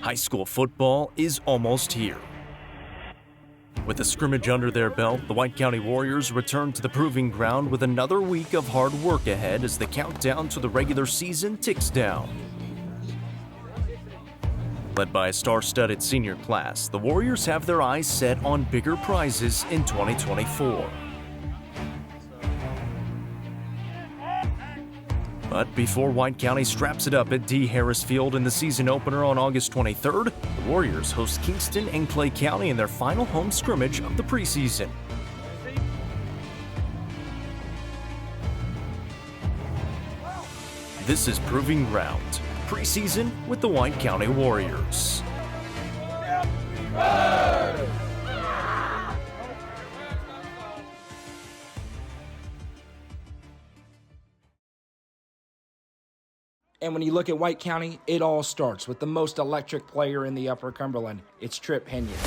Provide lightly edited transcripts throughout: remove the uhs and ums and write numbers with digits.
High school football is almost here. With a scrimmage under their belt, the White County Warriors return to the proving ground with another week of hard work ahead as the countdown to the regular season ticks down. Led by a star-studded senior class, the Warriors have their eyes set on bigger prizes in 2024. But before White County straps it up at D. Harris Field in the season opener on August 23rd, the Warriors host Kingston and Clay County in their final home scrimmage of the preseason. This is Proving Ground, preseason with the White County Warriors. And when you look at White County, it all starts with the most electric player in the Upper Cumberland. It's Tripp Pinion.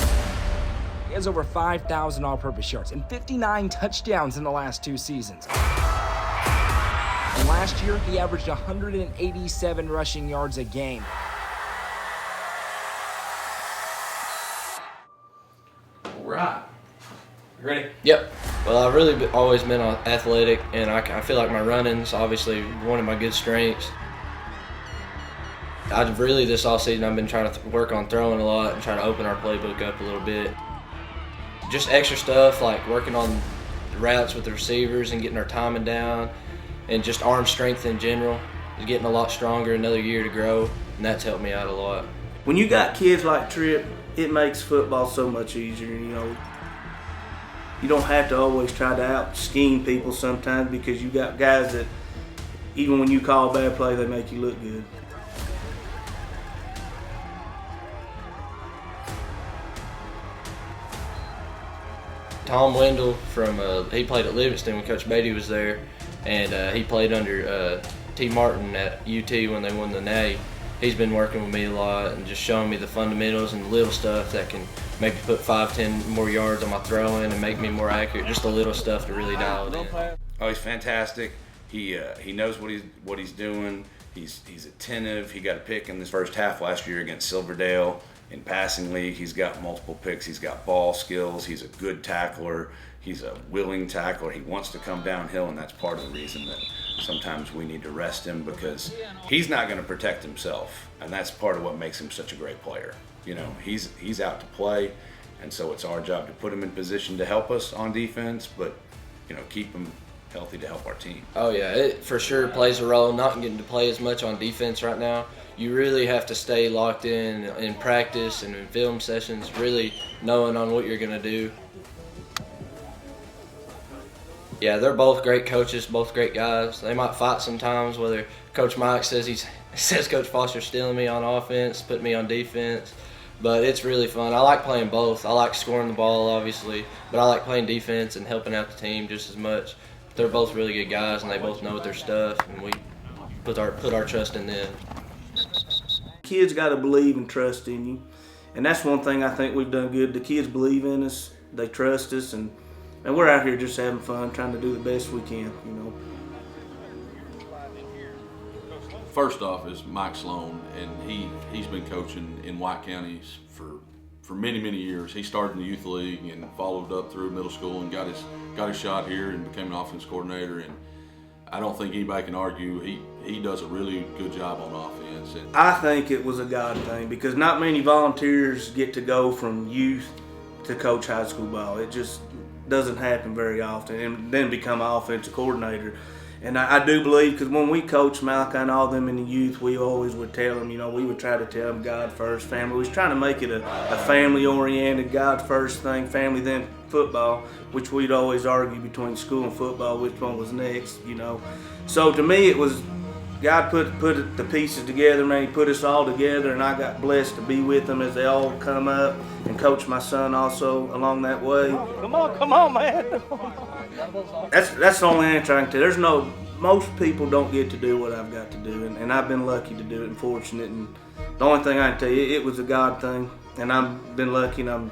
He has over 5,000 all-purpose yards and 59 touchdowns in the last 2 seasons. And last year, he averaged 187 rushing yards a game. All right. You ready? Yep. Well, I've really always been athletic, and I feel like my running's obviously one of my good strengths. This offseason, I've been trying to work on throwing a lot and trying to open our playbook up a little bit. Just extra stuff like working on the routes with the receivers and getting our timing down, and just arm strength in general. Getting a lot stronger, another year to grow, and that's helped me out a lot. When you got kids like Tripp, it makes football so much easier. You don't have to always try to out-scheme people sometimes, because you got guys that, even when you call a bad play, they make you look good. Tom Wendell he played at Livingston when Coach Beaty was there, and he played under T. Martin at UT when they won the Natty. He's been working with me a lot and just showing me the fundamentals and the little stuff that can maybe put 5-10 more yards on my throwing and make me more accurate. Just the little stuff to really dial it in. Oh, he's fantastic. He knows what he's doing. He's attentive. He got a pick in this first half last year against Silverdale. In passing league, he's got multiple picks. He's got ball skills. He's a good tackler. He's a willing tackler. He wants to come downhill, and that's part of the reason that sometimes we need to rest him, because he's not going to protect himself, and that's part of what makes him such a great player. He's out to play, and so it's our job to put him in position to help us on defense, but keep him healthy to help our team. Oh yeah, it for sure plays a role. Not getting to play as much on defense right now. You really have to stay locked in practice and in film sessions, really knowing on what you're going to do. Yeah, they're both great coaches, both great guys. They might fight sometimes, whether Coach Mike says Coach Foster's stealing me on offense, putting me on defense. But it's really fun. I like playing both. I like scoring the ball, obviously, but I like playing defense and helping out the team just as much. They're both really good guys, and they both know their stuff, and we put our trust in them. Kids got to believe and trust in you, and that's one thing I think we've done good. The kids believe in us, they trust us, and we're out here just having fun, trying to do the best we can. First off is Mike Slone, and he's been coaching in White County for many years. He started in the youth league and followed up through middle school and got his shot here and became an offense coordinator. And I don't think anybody can argue he does a really good job on offense. And I think it was a God thing, because not many volunteers get to go from youth to coach high school ball. It just doesn't happen very often, and then become an offensive coordinator. And I do believe, because when we coached Malachi and all them in the youth, we always would tell them, we would try to tell them God first, family. We was trying to make it a family-oriented, God first thing, family then football, which we'd always argue between school and football, which one was next, So to me, it was God put the pieces together, man. He put us all together, and I got blessed to be with them as they all come up, and coach my son also along that way. Come on, man. That's the only answer I can tell. Most people don't get to do what I've got to do, and I've been lucky to do it and fortunate. And the only thing I can tell you, it was a God thing, and I've been lucky, and I'm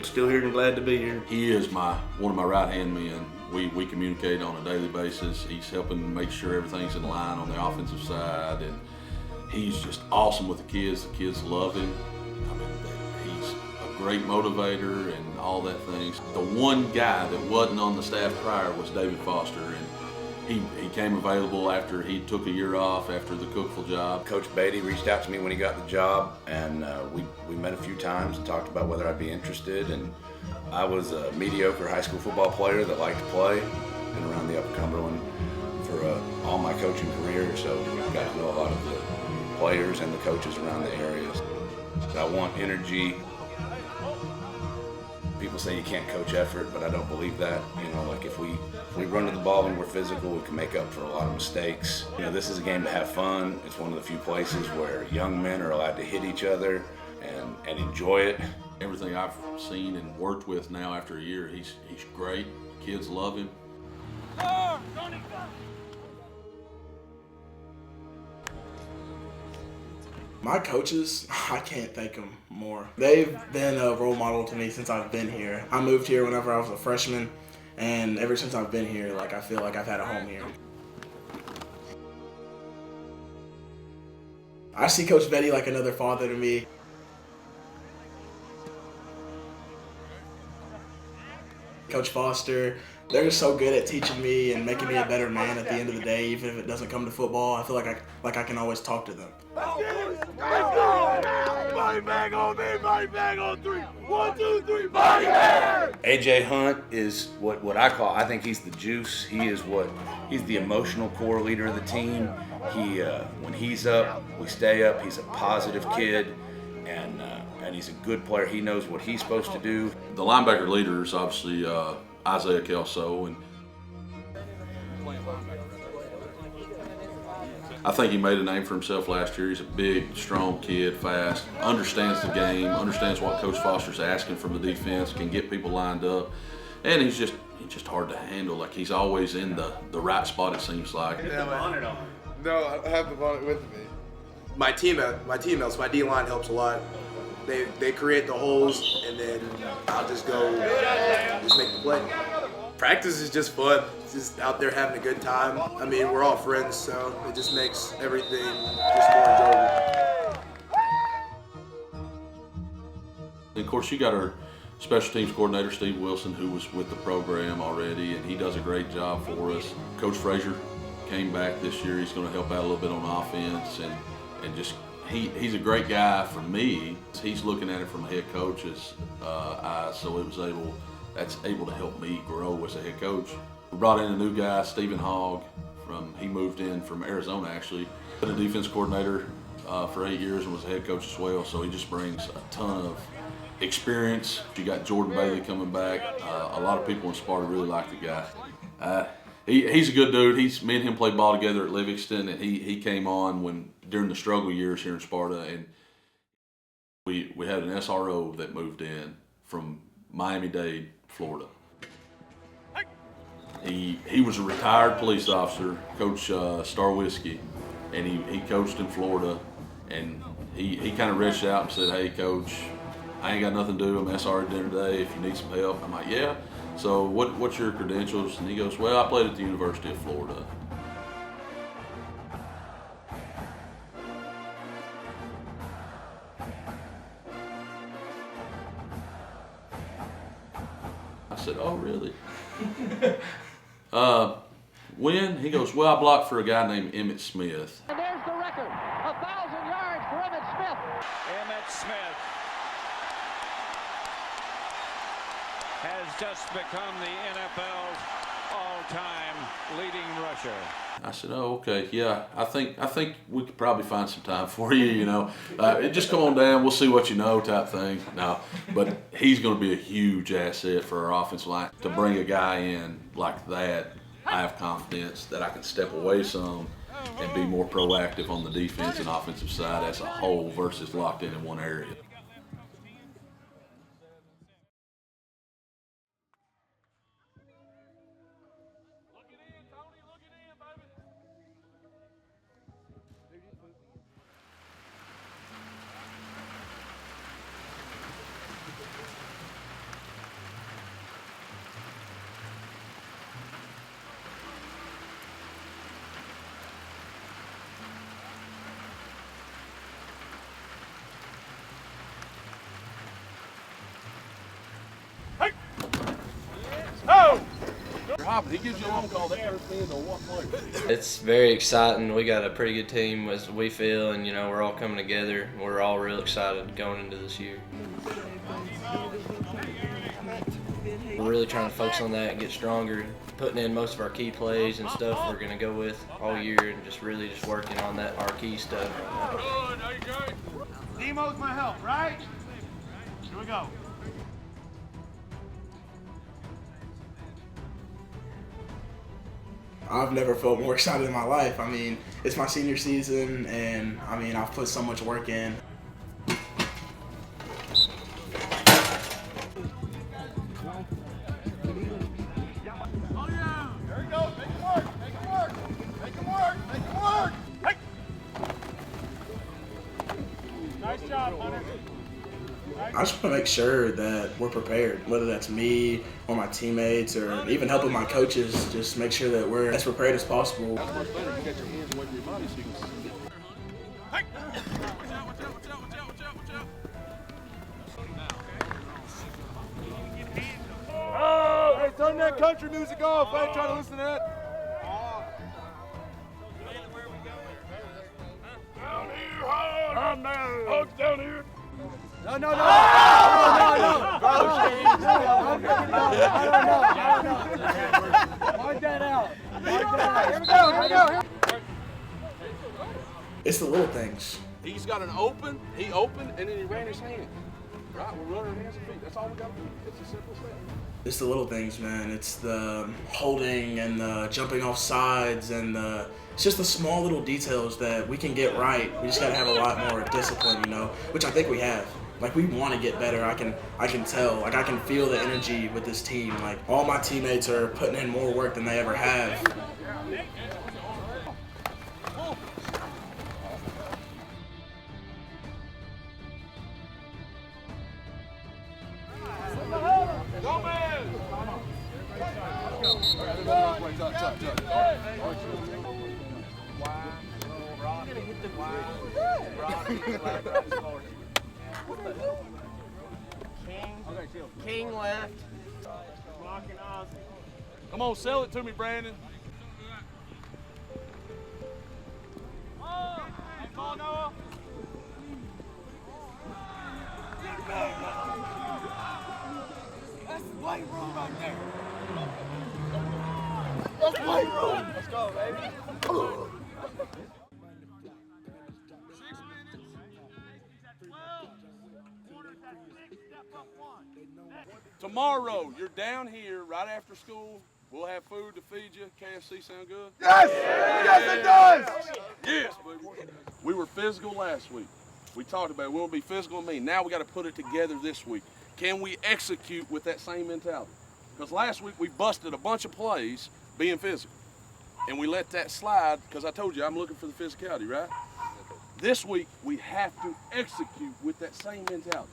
still here and glad to be here. he is one of my right-hand men. We communicate on a daily basis. He's helping make sure everything's in line on the offensive side, and He's just awesome with the kids. The kids love him. I mean, he's a great motivator and all that things. The one guy that wasn't on the staff prior was David Foster, and he came available after he took a year off after the Cookville job. Coach Beaty reached out to me when he got the job, and we met a few times and talked about whether I'd be interested. And I was a mediocre high school football player that liked to play, been around the Upper Cumberland for all my coaching career, so got to know a lot of the players and the coaches around the areas. I want energy. People say you can't coach effort, but I don't believe that. You know, like if we run to the ball and we're physical, we can make up for a lot of mistakes. You know, this is a game to have fun. It's one of the few places where young men are allowed to hit each other and enjoy it. Everything I've seen and worked with now after a year, he's great. Kids love him. My coaches, I can't thank them more. They've been a role model to me since I've been here. I moved here whenever I was a freshman, and ever since I've been here, like I feel like I've had a home here. I see Coach Beaty like another father to me. Coach Foster, they're just so good at teaching me and making me a better man at the end of the day, even if it doesn't come to football. I feel like I can always talk to them. Body bag on me, body bag on 3. 1, 2, 3, body bag! AJ Hunt is what I call, I think he's the juice. He's the emotional core leader of the team. When he's up, we stay up. He's a positive kid, and he's a good player. He knows what he's supposed to do. The linebacker leader is obviously Isaiah Kelso, and I think he made a name for himself last year. He's a big, strong kid, fast, understands the game, understands what Coach Foster's asking from the defense, can get people lined up, and he's just hard to handle. Like he's always in the right spot, it seems like. No, I have the bonnet with me. My teammates, my D-line helps a lot. They create the holes, and then I'll just go just make the play. Practice is just fun. Just out there having a good time. I mean, we're all friends, so it just makes everything just more enjoyable. And of course, you got our special teams coordinator, Steve Wilson, who was with the program already, and he does a great job for us. Coach Frazier came back this year. He's going to help out a little bit on offense, and just he's a great guy for me. He's looking at it from a head coach's eyes, so that's able to help me grow as a head coach. We brought in a new guy, Stephen Hogg. He moved in from Arizona, actually. Been a defense coordinator for 8 years and was a head coach as well, so he just brings a ton of experience. You got Jordan Bailey coming back. A lot of people in Sparta really like the guy. He's a good dude. Me and him played ball together at Livingston, and he came on during the struggle years here in Sparta, and we had an SRO that moved in from Miami-Dade, Florida. He was a retired police officer, Coach Star Whiskey, and he coached in Florida, and he kind of reached out and said, "Hey, Coach, I ain't got nothing to do. I'm SR at dinner today. If you need some help." I'm like, "Yeah." So what's your credentials? And he goes, "Well, I played at the University of Florida." I said, "Oh, really?" When? He goes, "Well, I blocked for a guy named Emmitt Smith." And there's the record, 1,000 yards for Emmitt Smith. Emmitt Smith has just become the NFL's all-time leading rusher. I said, "Oh, okay, yeah. I think we could probably find some time for you. You know, just come on down. We'll see what you know," type thing. No, but he's going to be a huge asset for our offensive line. To bring a guy in like that, I have confidence that I can step away some and be more proactive on the defense and offensive side as a whole versus locked in one area. He gives you a phone call, that turns me into one player. It's very exciting. We got a pretty good team as we feel, and we're all coming together. We're all real excited going into this year. We're really trying to focus on that and get stronger, putting in most of our key plays and stuff we're going to go with all year, and just working on that, our key stuff. Demo's my help, right? Here we go. I've never felt more excited in my life. I mean, it's my senior season, and I mean, I've put so much work in. I just want to make sure that we're prepared, whether that's me or my teammates or even helping my coaches, just make sure that we're as prepared as possible. Oh, hey, turn that country music off. I ain't trying to listen to that. Down here, hard. Hugs down here. No. No. Wind that out. Here we go. It's the little things. He's got he opened, and then he ran his hand. Right, we're running hands and feet. That's all we got to do. It's a simple step. It's the little things, man. It's the holding and the jumping off sides and it's just the small little details that we can get right. We just got to have a lot more discipline, which I think we have. Like, we want to get better. I can tell. Like, I can feel the energy with this team. Like, all my teammates are putting in more work than they ever have. King left. Come on, sell it to me, Brandon. Oh, ball, Noah. That's weight room right there. That's weight room. Let's go, baby. Tomorrow, you're down here right after school. We'll have food to feed you. KFC sound good? Yes! Yes, it does! Yes, baby. We were physical last week. We talked about it. We'll be physical and mean. Now we got to put it together this week. Can we execute with that same mentality? Because last week we busted a bunch of plays being physical. And we let that slide because I told you I'm looking for the physicality, right? This week we have to execute with that same mentality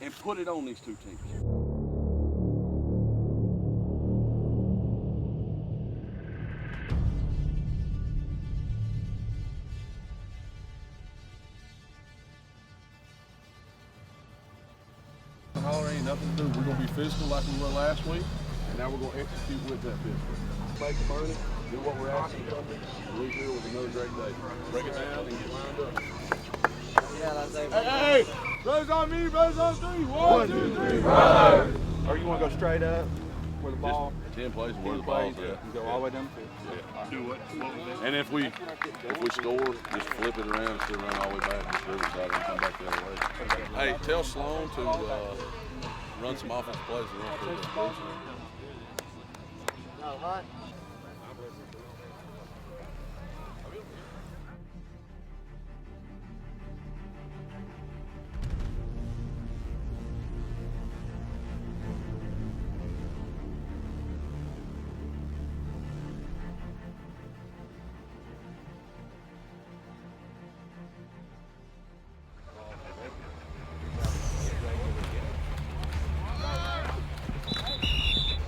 and put it on these two teams. Ain't nothing to do. We're going to be physical like we were last week, and now we're going to execute with that physical. Make money, do what we're asking from you, and leave here with another great day. Break it down and get lined up. Yeah, that's it. Hey, brothers on me, brothers on three. 1, 2, 3, brother. Or you want to go straight up where the ball? Just 10 plays where the ball's at. You go all the way down the field. Yeah. Do what? And if we score, just flip it around and still run all the way back to the other side and come back the other way. Hey, tell Slone to run some offensive plays. No, Hunt.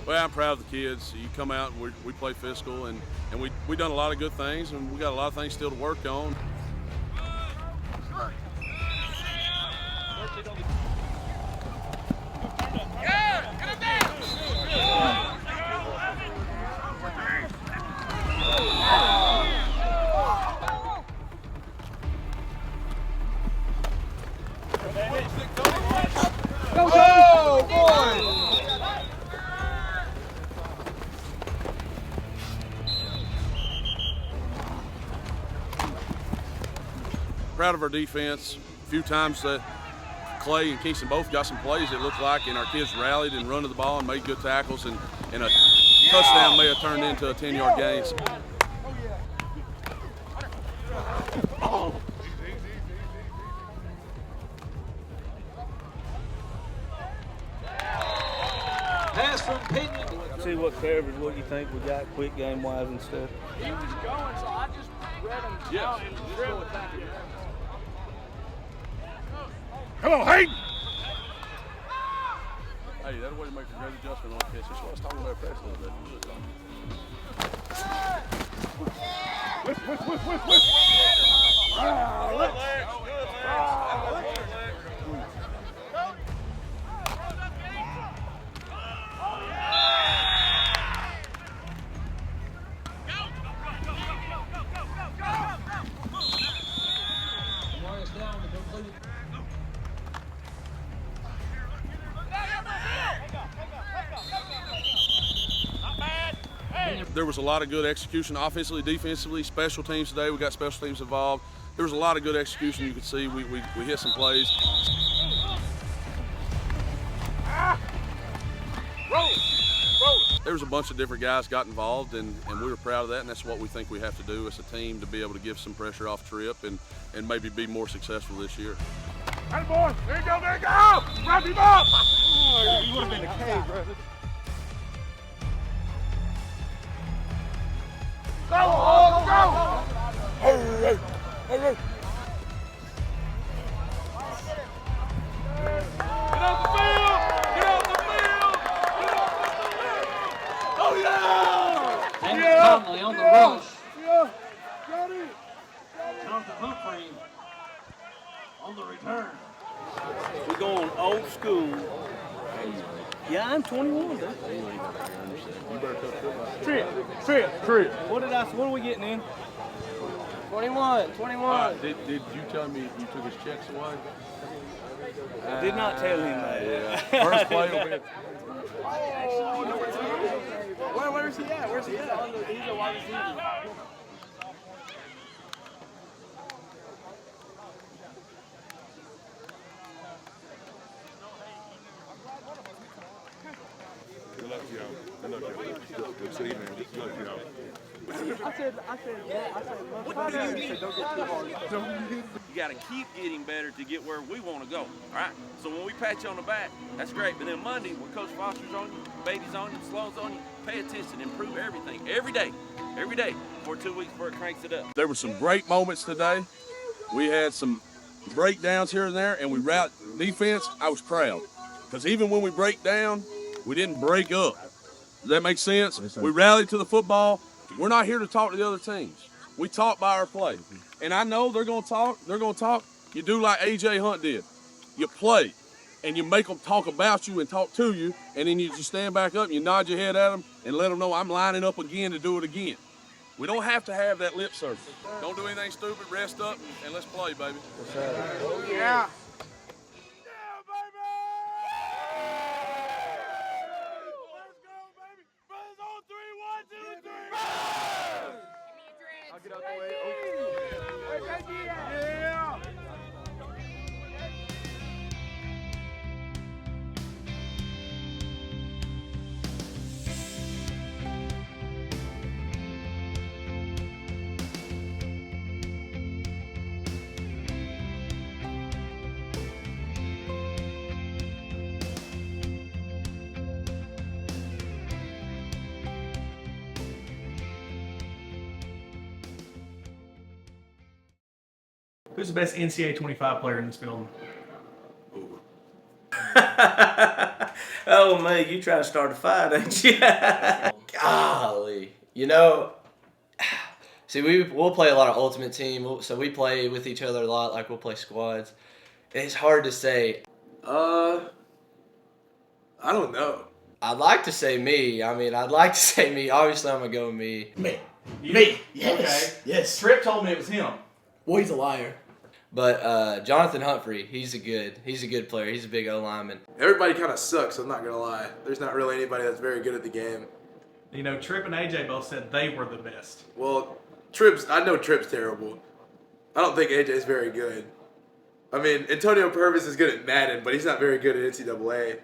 Well, I'm proud of the kids. You come out and we play physical, and we done a lot of good things, and we got a lot of things still to work on. proud of our defense. A few times that Clay and Kingston both got some plays, it looked like, and our kids rallied and run to the ball and made good tackles, and a touchdown may have turned into a 10-yard gain. Pass from Pinion. See what coverage, what you think we got quick game wise and stuff. He was going, so I just read him out and just go with that. Come on, Hayden! Hey, that way to make a great adjustment on the pitch. That's what I was talking about press a little bit. Whip. There was a lot of good execution offensively, defensively, special teams today. We got special teams involved. There was a lot of good execution. You could see we hit some plays. There was a bunch of different guys got involved, and we were proud of that, and that's what we think we have to do as a team to be able to give some pressure off Tripp and maybe be more successful this year. Hey, boy, there you go! Wrap him up! Oh, you would have been a cave, brother. Go! Hey. Get off the field! Oh, yeah! David Conley on the rush. Yeah! Got it! Jonathan Humphrey on the return. We're going old school. Yeah, I'm 21. Tripp. What are we getting in? 21. Did you tell me you took his checks away? Did not tell him that. Yeah. First play will be. Where's he at? He's a wide receiver. Good luck to y'all. Good city, man. Good luck to y'all. I said, what do you need? Don't get too hard. You got to keep getting better to get where we want to go, all right? So when we pat you on the back, that's great. But then Monday, when Coach Foster's on you, Beaty's on you, Slone's on you, pay attention, improve everything, every day, for 2 weeks before it cranks it up. There were some great moments today. We had some breakdowns here and there, and we rallied defense. I was proud because even when we break down, we didn't break up. Does that make sense? Yes, we rallied to the football. We're not here to talk to the other teams. We talk by our play. And I know they're going to talk. You do like A.J. Hunt did. You play, and you make them talk about you and talk to you, and then you just stand back up and you nod your head at them and let them know I'm lining up again to do it again. We don't have to have that lip service. Don't do anything stupid. Rest up, and let's play, baby. Oh, yeah. I'll get out the way. Oh. Yeah. Who's the best NCAA 25 player in this building? Oh, man, you trying to start a fight, ain't you? Golly. See, we'll play a lot of ultimate team, so we play with each other a lot, like we'll play squads. It's hard to say. I don't know. I'd like to say me. Obviously, I'm going to go with me. Me. Yes. Okay. Yes. Tripp told me it was him. Well, he's a liar. But Jonathan Humphrey, he's a good player. He's a big O-lineman. Everybody kind of sucks, I'm not going to lie. There's not really anybody that's very good at the game. Tripp and AJ both said they were the best. Well, I know Tripp's terrible. I don't think AJ's very good. I mean, Antonio Purvis is good at Madden, but he's not very good at NCAA.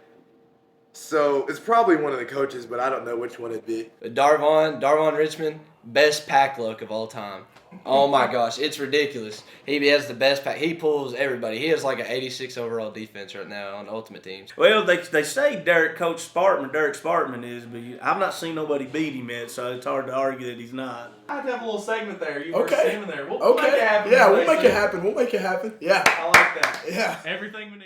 So it's probably one of the coaches, but I don't know which one it'd be. Darvon Richmond, best pack look of all time. Oh my gosh, it's ridiculous. He has the best pack. He pulls everybody. He has like an 86 overall defense right now on Ultimate Teams. Well, they say Derek Spartman is, but I've not seen nobody beat him yet, so it's hard to argue that he's not. I have to have a little segment there. You Okay. versus him in there. We'll make it happen. Yeah, we'll make it happen. We'll make it happen. Yeah. I like that. Yeah. Everything we need.